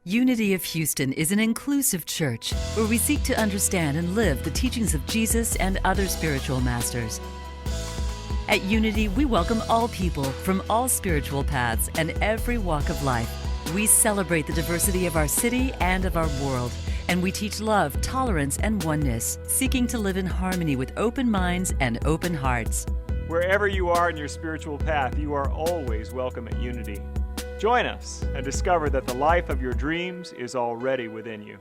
Unity of Houston is an inclusive church where we seek to understand and live the teachings of Jesus and other spiritual masters. At Unity, we welcome all people from all spiritual paths and every walk of life. We celebrate the diversity of our city and of our world, and we teach love, tolerance, and oneness, seeking to live in harmony with open minds and open hearts. Wherever you are in your spiritual path, you are always welcome at Unity. Join us and discover that the life of your dreams is already within you.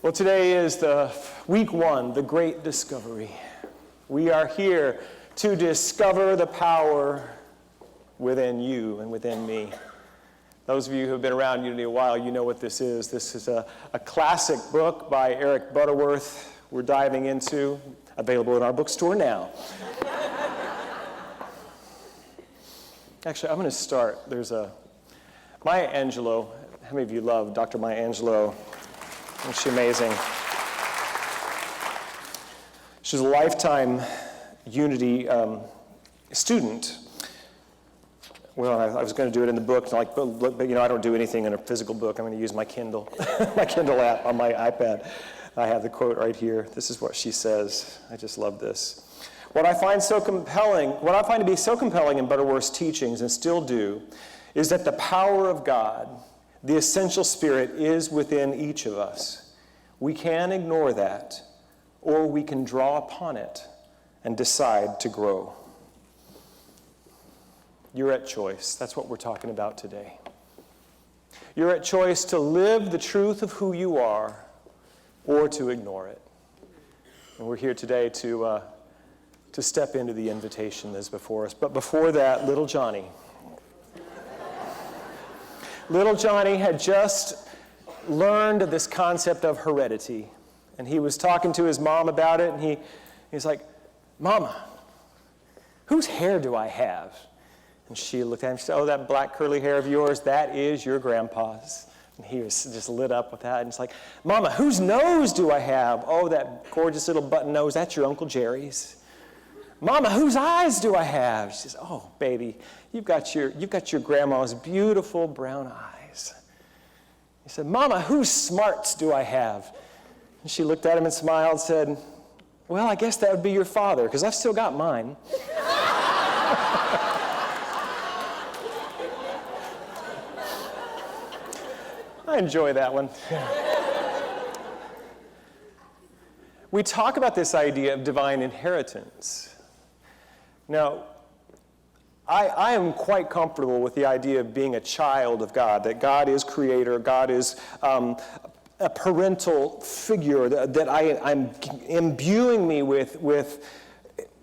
Well, today is the week one, the great discovery. We are here to discover the power within you and within me. Those of you who have been around Unity a while, you know what this is. This is a classic book by Eric Butterworth we're diving into, available in our bookstore now. Actually, I'm going to start. There's a Maya Angelou. How many of you love Dr. Maya Angelou? Isn't she amazing? She's a lifetime Unity student. Well, I was going to do it in the book, but you know, I don't do anything in a physical book. I'm going to use my Kindle, my Kindle app on my iPad. I have the quote right here. This is what she says. I just love this. What I find to be so compelling in Butterworth's teachings, and still do, is that the power of God, the essential spirit, is within each of us. We can ignore that, or we can draw upon it and decide to grow. You're at choice. That's what we're talking about today. You're at choice to live the truth of who you are, or to ignore it. And we're here today to step into the invitation that's before us. But before that, little Johnny. Little Johnny had just learned this concept of heredity. And he was talking to his mom about it, and he's like, "Mama, whose hair do I have?" And she looked at him and she said, "Oh, that black curly hair of yours, that is your grandpa's." And he was just lit up with that. And it's like, "Mama, whose nose do I have?" "Oh, that gorgeous little button nose, that's your Uncle Jerry's." "Mama, whose eyes do I have?" She says, "Oh, baby, you've got your grandma's beautiful brown eyes." He said, "Mama, whose smarts do I have?" And she looked at him and smiled and said, "Well, I guess that would be your father, because I've still got mine." I enjoy that one. We talk about this idea of divine inheritance. Now, I am quite comfortable with the idea of being a child of God, that God is creator, God is a parental figure, that I'm imbuing me with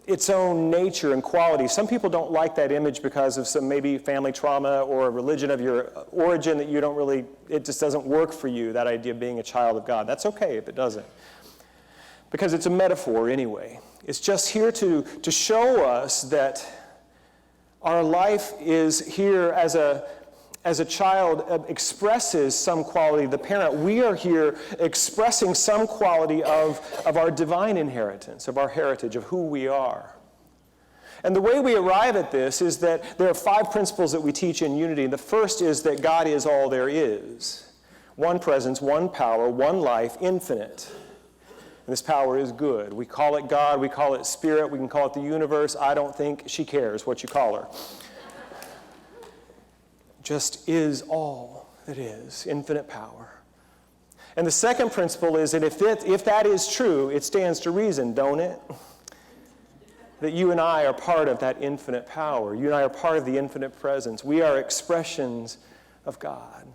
its own nature and quality. Some people don't like that image because of some maybe family trauma or a religion of your origin that it just doesn't work for you, that idea of being a child of God. That's okay if it doesn't, because it's a metaphor anyway. It's just here to show us that our life is here as a child expresses some quality. The parent, we are here expressing some quality of our divine inheritance, of our heritage, of who we are. And the way we arrive at this is that there are 5 principles that we teach in Unity. The first is that God is all there is. One presence, one power, one life, infinite. And this power is good. We call it God, we call it Spirit, we can call it the universe. I don't think she cares what you call her. Just is all that is, infinite power. And the second principle is that if that is true, it stands to reason, don't it? That you and I are part of that infinite power. You and I are part of the infinite presence. We are expressions of God.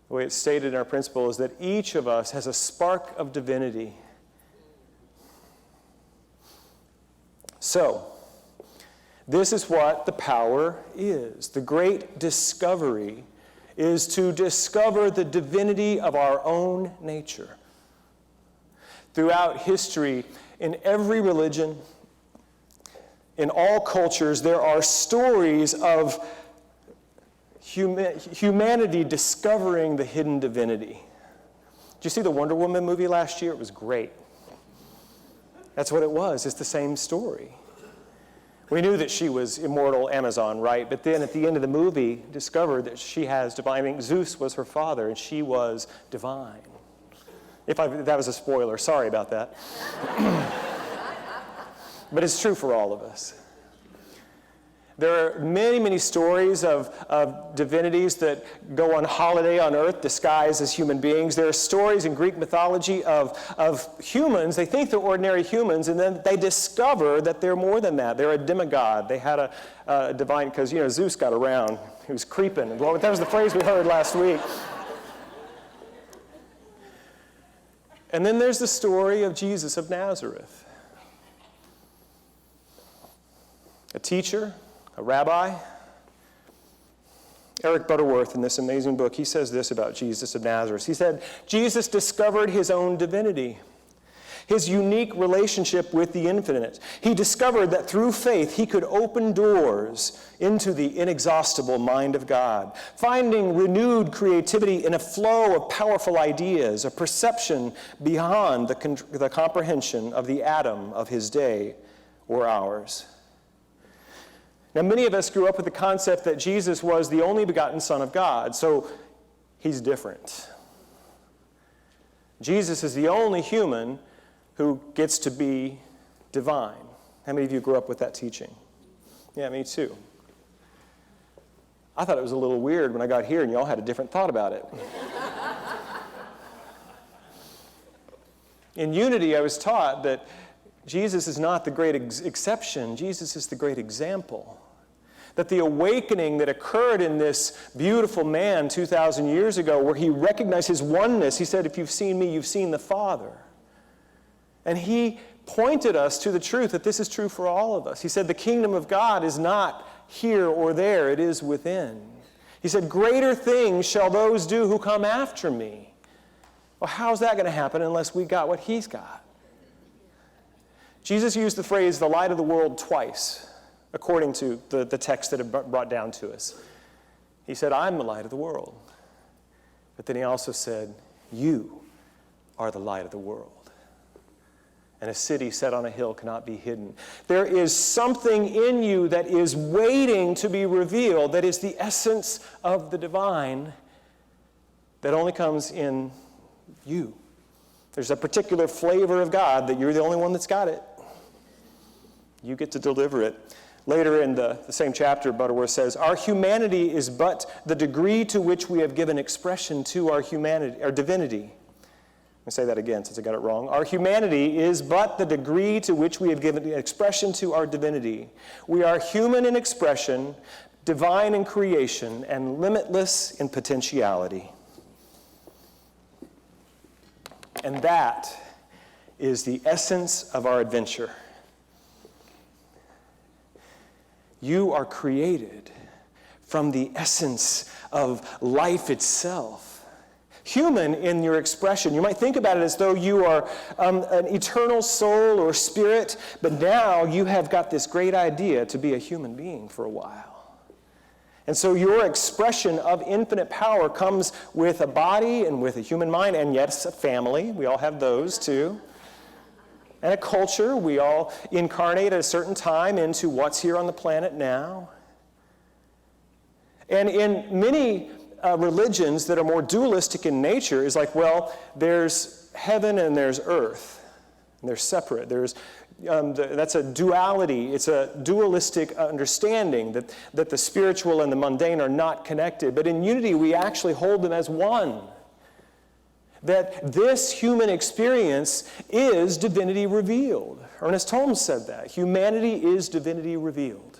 The way it's stated in our principle is that each of us has a spark of divinity. So, this is what the power is. The great discovery is to discover the divinity of our own nature. Throughout history, in every religion, in all cultures, there are stories of humanity discovering the hidden divinity. Did you see the Wonder Woman movie last year? It was great. That's what it was. It's the same story. We knew that she was immortal Amazon, right? But then at the end of the movie, discovered that she has divine. I mean, Zeus was her father, and she was divine. That was a spoiler, sorry about that. But it's true for all of us. There are many, many stories of divinities that go on holiday on earth disguised as human beings. There are stories in Greek mythology of humans. They think they're ordinary humans, and then they discover that they're more than that. They're a demigod. They had a divine, because, Zeus got around. He was creeping. Well, that was the phrase we heard last week. And then there's the story of Jesus of Nazareth. A teacher, a rabbi. Eric Butterworth, in this amazing book, he says this about Jesus of Nazareth. He said, Jesus discovered his own divinity, his unique relationship with the infinite. He discovered that through faith he could open doors into the inexhaustible mind of God, finding renewed creativity in a flow of powerful ideas, a perception beyond the comprehension of the atom of his day or ours. Now, many of us grew up with the concept that Jesus was the only begotten Son of God, so he's different. Jesus is the only human who gets to be divine. How many of you grew up with that teaching? Yeah, me too. I thought it was a little weird when I got here and you all had a different thought about it. In Unity, I was taught that Jesus is not the great exception. Jesus is the great example. That the awakening that occurred in this beautiful man 2,000 years ago, where he recognized his oneness, he said, if you've seen me, you've seen the Father. And he pointed us to the truth that this is true for all of us. He said, the kingdom of God is not here or there, it is within. He said, greater things shall those do who come after me. Well, how's that going to happen unless we got what he's got? Jesus used the phrase, the light of the world, twice, according to the text that it brought down to us. He said, I'm the light of the world. But then he also said, you are the light of the world. And a city set on a hill cannot be hidden. There is something in you that is waiting to be revealed, that is the essence of the divine, that only comes in you. There's a particular flavor of God that you're the only one that's got it. You get to deliver it. Later in the same chapter, Butterworth says, our humanity is but the degree to which we have given expression to our humanity, our divinity. Let me say that again since I got it wrong. Our humanity is but the degree to which we have given expression to our divinity. We are human in expression, divine in creation, and limitless in potentiality. And that is the essence of our adventure. You are created from the essence of life itself. Human in your expression. You might think about it as though you are an eternal soul or spirit, but now you have got this great idea to be a human being for a while. And so your expression of infinite power comes with a body and with a human mind, and yes, a family. We all have those too. And a culture. We all incarnate at a certain time into what's here on the planet now. And in many religions that are more dualistic in nature is like, well, there's heaven and there's earth. And they're separate. That's a duality. It's a dualistic understanding that the spiritual and the mundane are not connected. But in Unity, we actually hold them as one. That this human experience is divinity revealed. Ernest Holmes said that. Humanity is divinity revealed.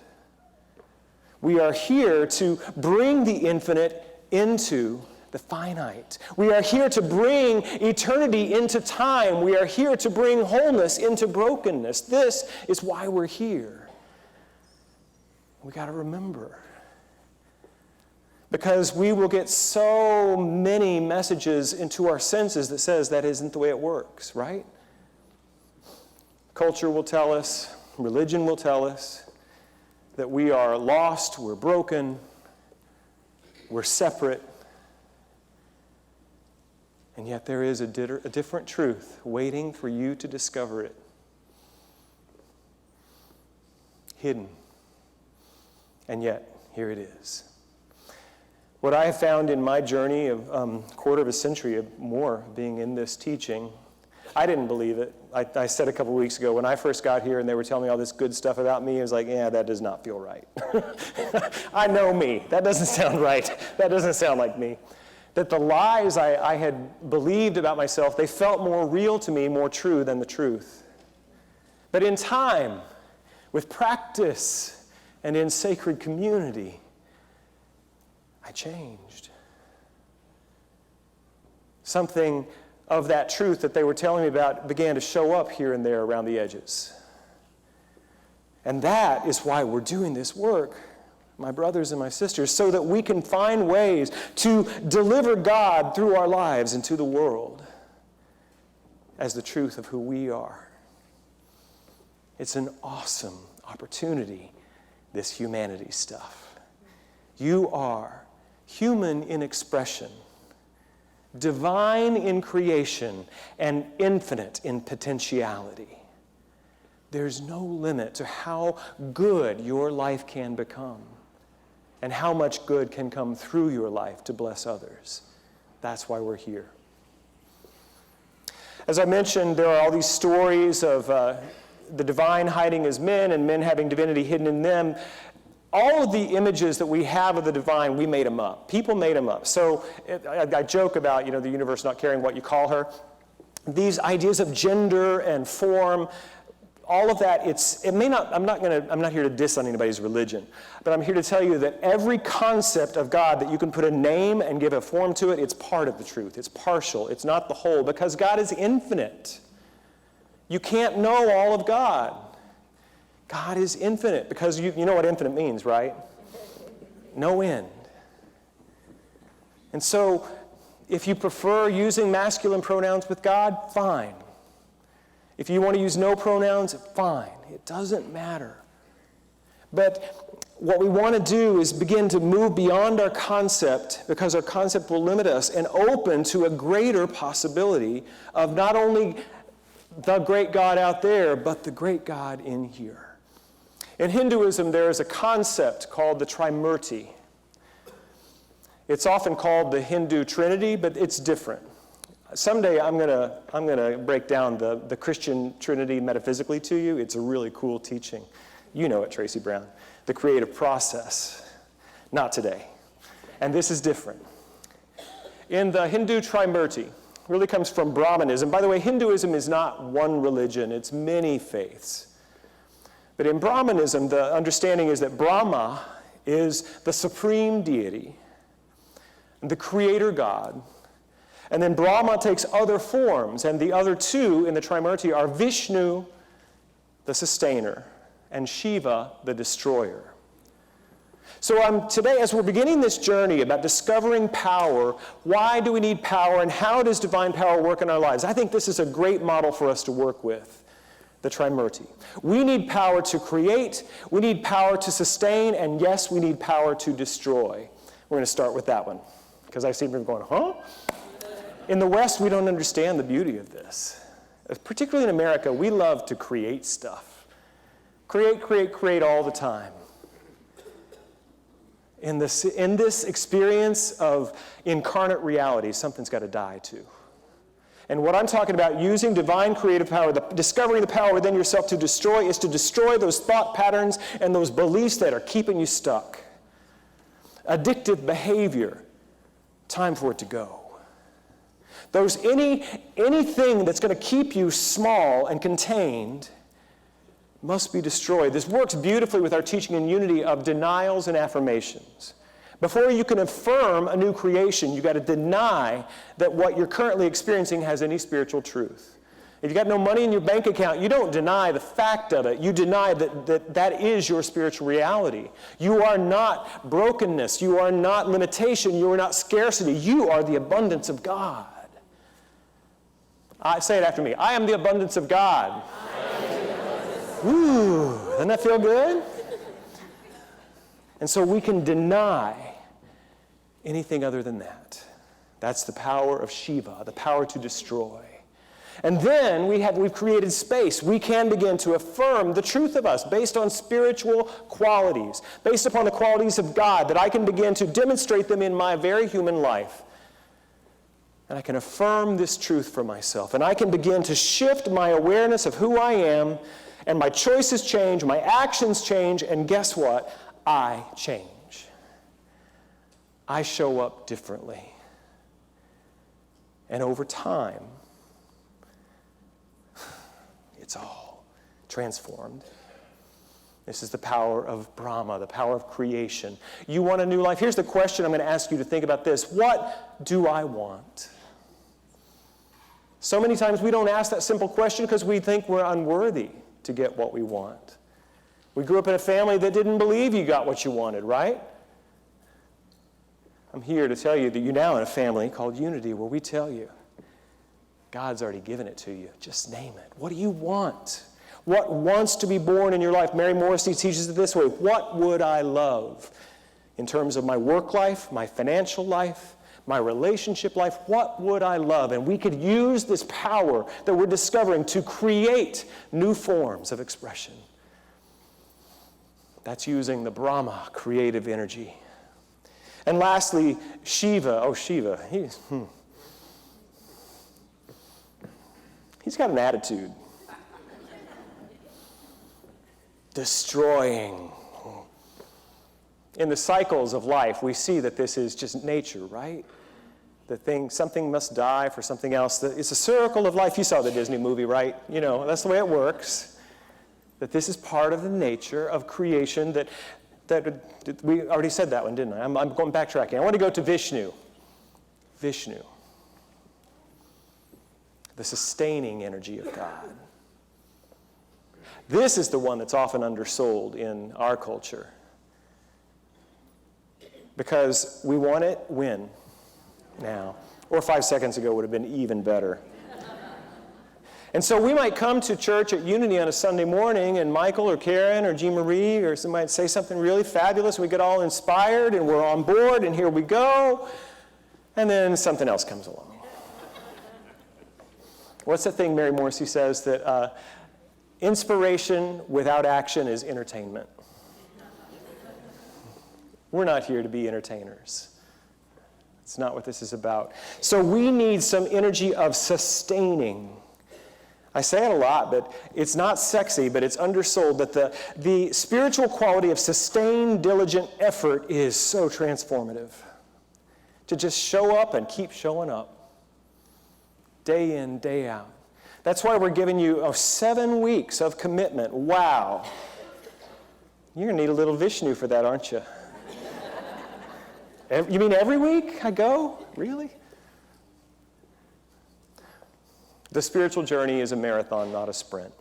We are here to bring the infinite into the finite. We are here to bring eternity into time. We are here to bring wholeness into brokenness. This is why we're here. We got to remember. Because we will get so many messages into our senses that says that isn't the way it works, right? Culture will tell us, religion will tell us that we are lost, we're broken, we're separate. And yet there is a different truth waiting for you to discover it. Hidden And yet, here it is. What I have found in my journey of quarter of a century or more being in this teaching, I didn't believe it. I said a couple weeks ago, when I first got here and they were telling me all this good stuff about me, I was like, yeah, that does not feel right. I know me. That doesn't sound right. That doesn't sound like me. That the lies I had believed about myself, they felt more real to me, more true than the truth. But in time, with practice, and in sacred community, I changed. Something of that truth that they were telling me about began to show up here and there around the edges. And that is why we're doing this work, my brothers and my sisters, so that we can find ways to deliver God through our lives into the world as the truth of who we are. It's an awesome opportunity, this humanity stuff. You are human in expression, divine in creation, and infinite in potentiality. There's no limit to how good your life can become and how much good can come through your life to bless others. That's why we're here. As I mentioned, there are all these stories of the divine hiding as men and men having divinity hidden in them. All of the images that we have of the divine, we made them up. People made them up. So I joke about, the universe not caring what you call her. These ideas of gender and form, all of that, I'm not here to diss on anybody's religion, but I'm here to tell you that every concept of God that you can put a name and give a form to it, it's part of the truth. It's partial. It's not the whole, because God is infinite. You can't know all of God. God is infinite, because you know what infinite means, right? No end. And so, if you prefer using masculine pronouns with God, fine. If you want to use no pronouns, fine. It doesn't matter. But what we want to do is begin to move beyond our concept, because our concept will limit us, and open to a greater possibility of not only the great God out there, but the great God in here. In Hinduism, there is a concept called the Trimurti. It's often called the Hindu Trinity, but it's different. Someday I'm gonna break down the Christian Trinity metaphysically to you. It's a really cool teaching. You know it, Tracy Brown. The creative process. Not today. And this is different. In the Hindu Trimurti, really comes from Brahmanism. By the way, Hinduism is not one religion, it's many faiths. But in Brahmanism, the understanding is that Brahma is the supreme deity, the creator God. And then Brahma takes other forms, and the other two in the Trimurti are Vishnu, the sustainer, and Shiva, the destroyer. So today, as we're beginning this journey about discovering power, why do we need power, and how does divine power work in our lives? I think this is a great model for us to work with, the Trimurti. We need power to create, we need power to sustain, and yes, we need power to destroy. We're going to start with that one, because I see people going, huh? In the West, we don't understand the beauty of this. Particularly in America, we love to create stuff. Create all the time. In this experience of incarnate reality, something's got to die too. And what I'm talking about, using divine creative power, discovering the power within yourself to destroy, is to destroy those thought patterns and those beliefs that are keeping you stuck. Addictive behavior, time for it to go. Anything that's going to keep you small and contained must be destroyed. This works beautifully with our teaching in unity of denials and affirmations. Before you can affirm a new creation, you've got to deny that what you're currently experiencing has any spiritual truth. If you've got no money in your bank account, you don't deny the fact of it. You deny that is your spiritual reality. You are not brokenness. You are not limitation. You are not scarcity. You are the abundance of God. Say it after me. I am the abundance of God. Ooh, doesn't that feel good? And so we can deny anything other than that. That's the power of Shiva, the power to destroy. And then we've created space. We can begin to affirm the truth of us based on spiritual qualities, based upon the qualities of God, that I can begin to demonstrate them in my very human life. And I can affirm this truth for myself. And I can begin to shift my awareness of who I am, and my choices change, my actions change, and guess what? I change. I show up differently. And over time, it's all transformed. This is the power of Brahma, the power of creation. You want a new life? Here's the question I'm going to ask you to think about this. What do I want? So many times we don't ask that simple question because we think we're unworthy to get what we want. We grew up in a family that didn't believe you got what you wanted, right? I'm here to tell you that you're now in a family called Unity where we tell you, God's already given it to you. Just name it. What do you want? What wants to be born in your life? Mary Morrissey teaches it this way. What would I love in terms of my work life, my financial life, my relationship life? What would I love? And we could use this power that we're discovering to create new forms of expression. That's using the Brahma creative energy. And lastly, Shiva. Oh, Shiva. He's got an attitude. Destroying. In the cycles of life, we see that this is just nature, right? Something must die for something else. It's a circle of life. You saw the Disney movie, right? You know, that's the way it works. That this is part of the nature of creation that we already said that one, didn't I? I'm going backtracking. I want to go to Vishnu. Vishnu. The sustaining energy of God. This is the one that's often undersold in our culture. Because we want it when? Now. Or 5 seconds ago would have been even better. And so we might come to church at Unity on a Sunday morning, and Michael or Karen or Jean Marie or somebody might say something really fabulous. We get all inspired, and we're on board, and here we go. And then something else comes along. What's the thing Mary Morrissey says? That inspiration without action is entertainment. We're not here to be entertainers. It's not what this is about. So we need some energy of sustaining. I say it a lot, but it's not sexy, but it's undersold that the spiritual quality of sustained, diligent effort is so transformative. To just show up and keep showing up. Day in, day out. That's why we're giving you 7 weeks of commitment. Wow. You're going to need a little Vishnu for that, aren't you? You mean every week I go? Really? The spiritual journey is a marathon, not a sprint.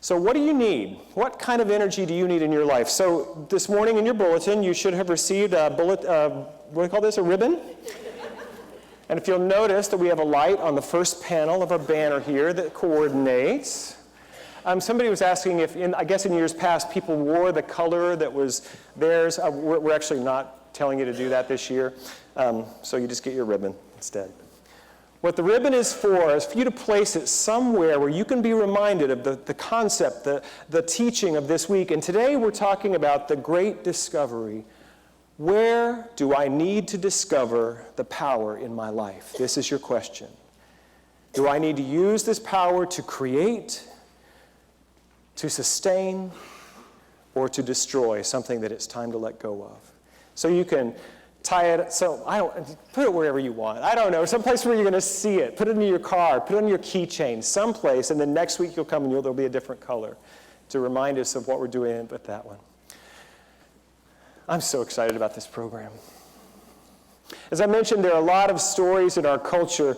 So what do you need? What kind of energy do you need in your life? So this morning in your bulletin, you should have received a what do we call this, a ribbon? And if you'll notice that we have a light on the first panel of our banner here that coordinates. Somebody was asking if, I guess in years past, people wore the color that was theirs. We're actually not telling you to do that this year, so you just get your ribbon instead. What the ribbon is for you to place it somewhere where you can be reminded of the concept, the teaching of this week. And today we're talking about the great discovery. Where do I need to discover the power in my life? This is your question. Do I need to use this power to create, to sustain, or to destroy something that it's time to let go of? So you can tie it, put it wherever you want. I don't know, someplace where you're going to see it. Put it in your car, put it on your keychain, someplace, and then next week you'll come and there'll be a different color to remind us of what we're doing with that one. I'm so excited about this program. As I mentioned, there are a lot of stories in our culture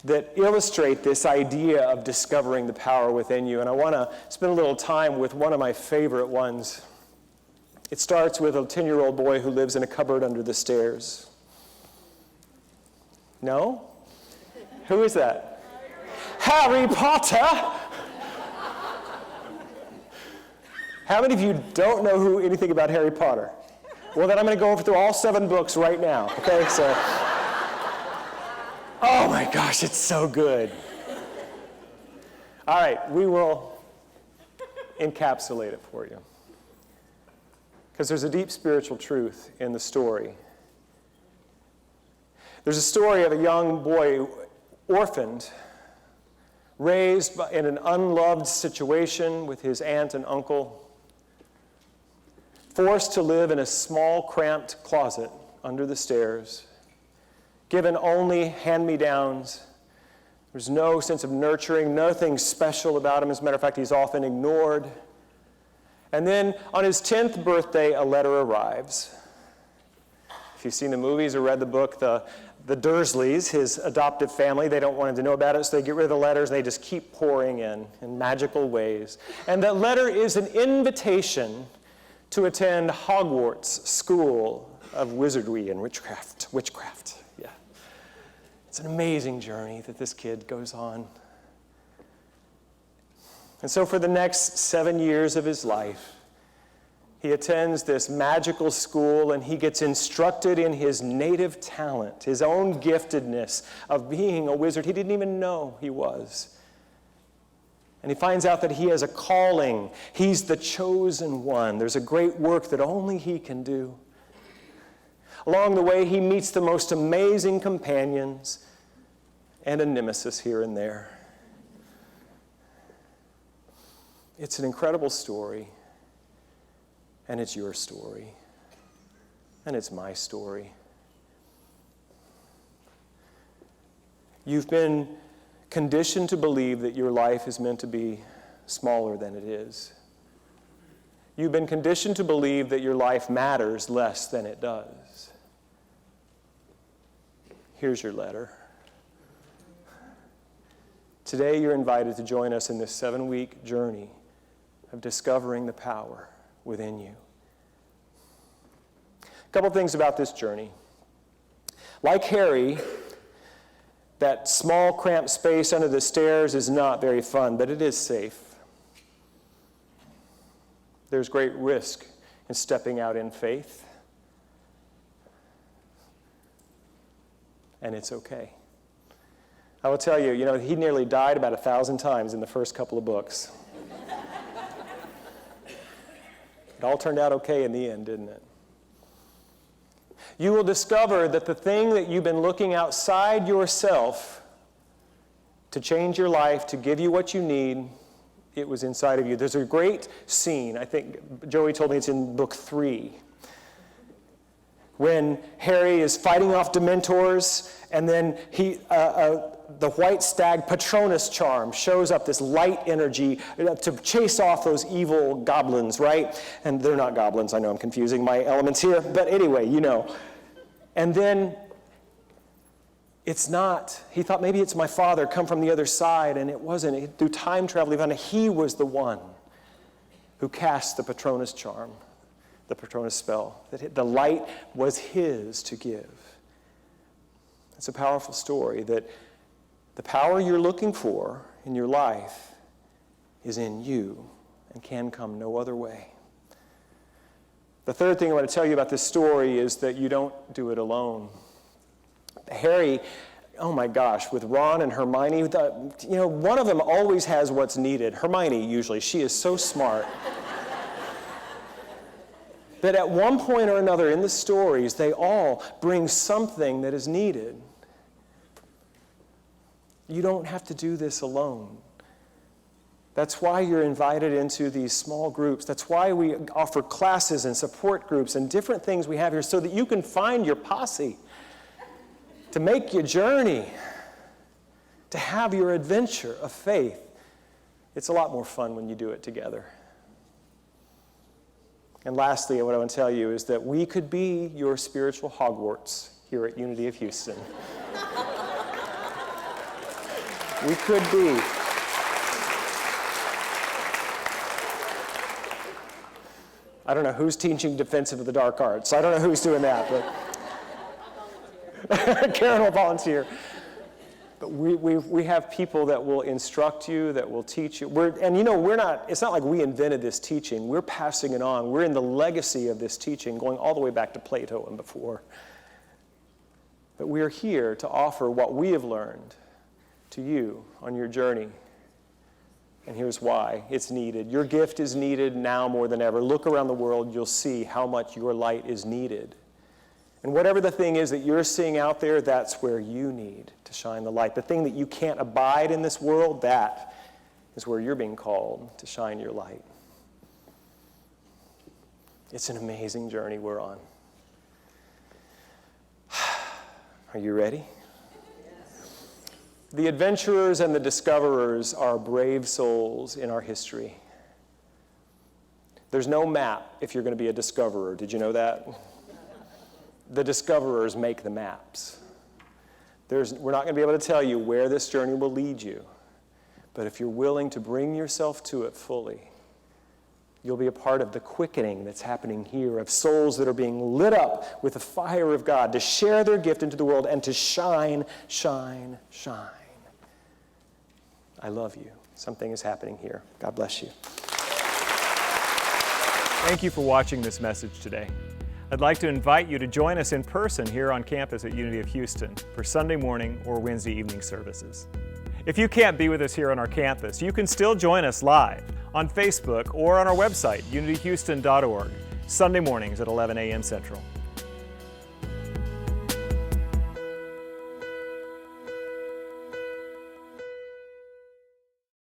that illustrate this idea of discovering the power within you, and I want to spend a little time with one of my favorite ones. It starts with a 10-year-old boy who lives in a cupboard under the stairs. No? Who is that? Harry Potter! How many of you don't know anything about Harry Potter? Well, then I'm going to go through all 7 books right now, okay? So, oh my gosh, it's so good. All right, we will encapsulate it for you. Because there's a deep spiritual truth in the story. There's a story of a young boy orphaned, raised in an unloved situation with his aunt and uncle, forced to live in a small, cramped closet under the stairs, given only hand-me-downs. There's no sense of nurturing, nothing special about him. As a matter of fact, he's often ignored. And then on his 10th birthday, a letter arrives. If you've seen the movies or read the book, the Dursleys, his adoptive family, they don't want him to know about it, so they get rid of the letters, and they just keep pouring in magical ways. And that letter is an invitation to attend Hogwarts School of Wizardry and Witchcraft. Yeah. It's an amazing journey that this kid goes on. And so for the next 7 years of his life, he attends this magical school, and he gets instructed in his native talent, his own giftedness of being a wizard. He didn't even know he was. And he finds out that he has a calling. He's the chosen one. There's a great work that only he can do. Along the way, he meets the most amazing companions and a nemesis here and there. It's an incredible story, and it's your story, and it's my story. You've been conditioned to believe that your life is meant to be smaller than it is. You've been conditioned to believe that your life matters less than it does. Here's your letter. Today you're invited to join us in this 7-week journey of discovering the power within you. A couple things about this journey. Like Harry, that small, cramped space under the stairs is not very fun, but it is safe. There's great risk in stepping out in faith, and it's okay. I will tell you, he nearly died about 1,000 times in the first couple of books. It all turned out okay in the end, didn't it? You will discover that the thing that you've been looking outside yourself to change your life, to give you what you need, it was inside of you. There's a great scene, I think Joey told me it's in book 3, when Harry is fighting off Dementors, and then the white stag Patronus charm shows up, this light energy to chase off those evil goblins, right? And they're not goblins, I know I'm confusing my elements here, but anyway, And then it's not, he thought maybe it's my father come from the other side, and it wasn't. Through time travel, he found he was the one who cast the Patronus charm, the Patronus spell. That the light was his to give. It's a powerful story that the power you're looking for in your life is in you and can come no other way. The third thing I want to tell you about this story is that you don't do it alone. Harry, oh my gosh, with Ron and Hermione, one of them always has what's needed. Hermione, usually. She is so smart. But at one point or another in the stories, they all bring something that is needed. You don't have to do this alone. That's why you're invited into these small groups. That's why we offer classes and support groups and different things we have here so that you can find your posse, to make your journey, to have your adventure of faith. It's a lot more fun when you do it together. And lastly, what I want to tell you is that we could be your spiritual Hogwarts here at Unity of Houston. We could be. I don't know who's teaching Defensive of the Dark Arts. I don't know who's doing that, but Karen will volunteer. But we have people that will instruct you, that will teach you. It's not like we invented this teaching. We're passing it on. We're in the legacy of this teaching, going all the way back to Plato and before. But we are here to offer what we have learned to you on your journey And here's why. It's needed. Your gift is needed now more than ever. Look around the world, you'll see how much your light is needed. And whatever the thing is that you're seeing out there, that's where you need to shine the light. The thing that you can't abide in this world, that is where you're being called to shine your light. It's an amazing journey we're on. Are you ready? The adventurers and the discoverers are brave souls in our history. There's no map if you're going to be a discoverer. Did you know that? The discoverers make the maps. We're not going to be able to tell you where this journey will lead you. But if you're willing to bring yourself to it fully, you'll be a part of the quickening that's happening here, of souls that are being lit up with the fire of God to share their gift into the world and to shine, shine, shine. I love you. Something is happening here. God bless you. Thank you for watching this message today. I'd like to invite you to join us in person here on campus at Unity of Houston for Sunday morning or Wednesday evening services. If you can't be with us here on our campus, you can still join us live on Facebook or on our website, unityhouston.org, Sunday mornings at 11 a.m. Central.